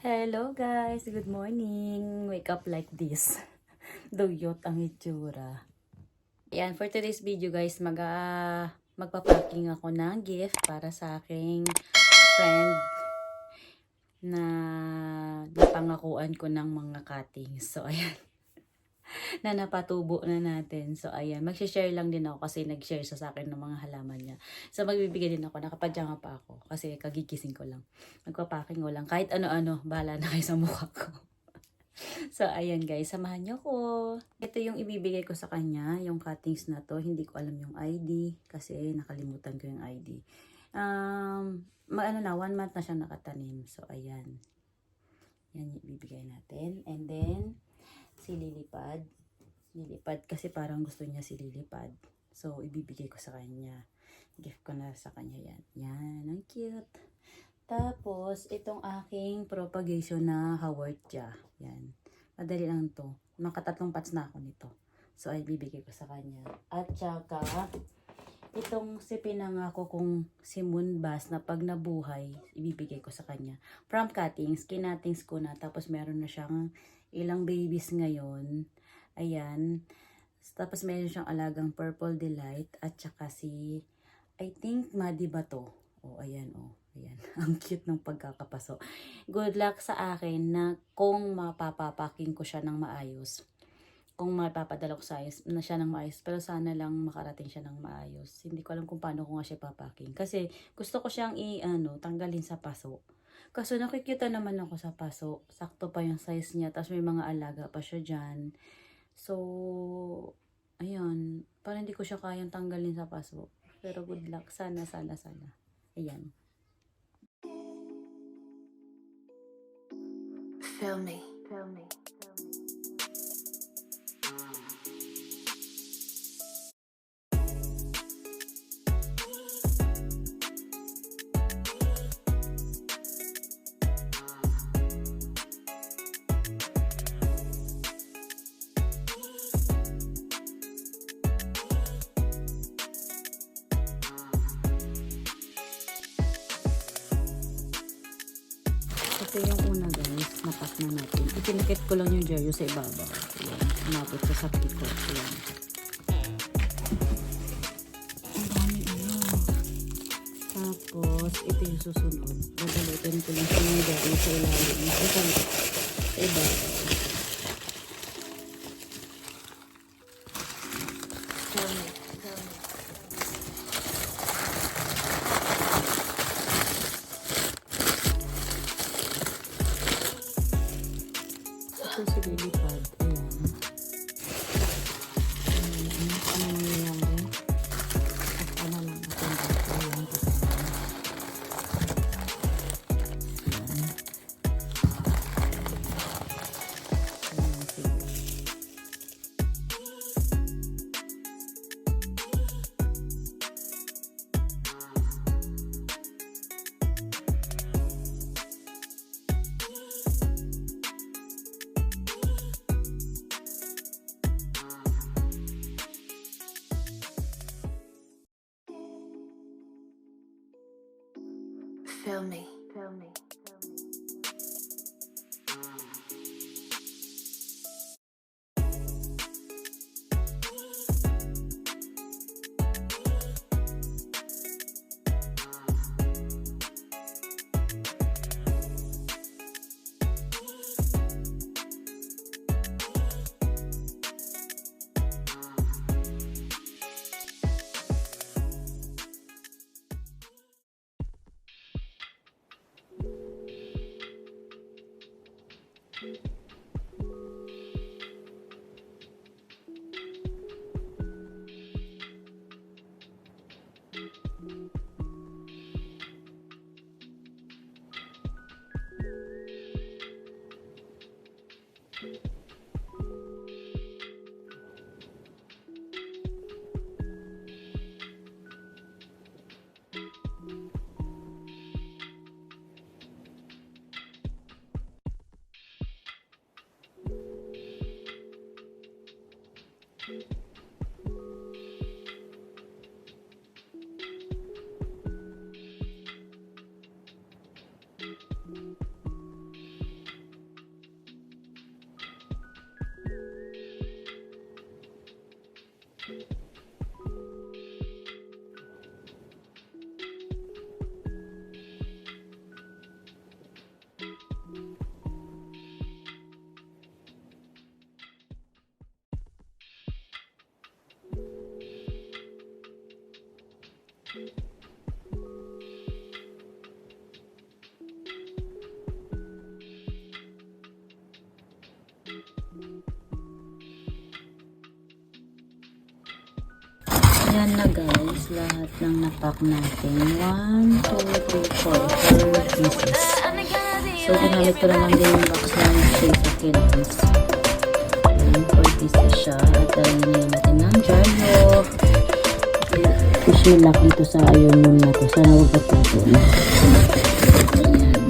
Hello guys, good morning. Wake up like this. Duyot ang itsura. Ayan, for today's video guys, magpa-packing ako ng gift para sa aking friend na napangakuan ko ng mga cuttings. So ayan, na napatubo na natin. So ayan, mag-share lang din ako kasi nag-share siya sa akin ng mga halaman niya. So magbibigay din ako, nakapadyanga pa ako kasi kagigising ko lang. Magpa-packing ko lang, kahit ano-ano, bahala na kayo sa mukha ko. So, ayan guys, samahan niyo ko. Ito yung ibibigay ko sa kanya, yung cuttings na to. Hindi ko alam yung ID kasi nakalimutan ko yung ID. Ano na, 1 month na siya nakatanim. So, ayan. Yan yung ibibigay natin. And then, si Lilipad. Lilipad kasi parang gusto niya si Lilipad. So, ibibigay ko sa kanya. Gift ko na sa kanya yan. Yan, ang cute. Tapos, itong aking propagation na haworthia. Yan. Madali lang to. Makatatlong pots na ako nito. So, ay bibigay ko sa kanya. At saka, itong si pinangako kong si Moonbass na pag nabuhay, ibibigay ko sa kanya. From cuttings, kinatings ko na. Tapos, meron na siyang ilang babies ngayon. Ayan. Tapos, meron siyang alagang Purple Delight. At saka si, I think, Madi ba to? Oh, ayan, oh. Ayan. Ang cute ng pagkakapaso. Good luck sa akin na kung mapapapaking ko siya ng maayos. Kung mapapadala ko sa ayos, na siya ng maayos. Pero sana lang makarating siya ng maayos. Hindi ko alam kung paano ko nga siya papaking. Kasi gusto ko siyang tanggalin sa paso. Kaso nakikita naman ako sa paso. Sakto pa yung size niya. Tapos may mga alaga pa siya dyan. So, ayan. Parang hindi ko siya kayang tanggalin sa paso. Pero good luck. Sana. Ayan. Feel me. Ito yung una guys, napak na natin. Ipinakit ko lang yung jerry sa ibabaw. Ayan, umabot sa piko. Ayan. Ang dami Tapos, ito yung susunod. Babalutin ko lang yung jerry sa ilalim. Sa ibabaw. Ito si Lilipad. Ayan. Ano nangyayari? Ako na lang ako dito. Ayan. Feel me. Yan na guys, lahat ng napak natin. 1, 2, 3, 4, 4 pieces. So, ginamit ko naman din yung box ng Chase Kills. 4 pieces siya. At lalagyan natin ng jaryo. Fish lock dito sa iron room na to. Sana huwag pagpapon. Ayan.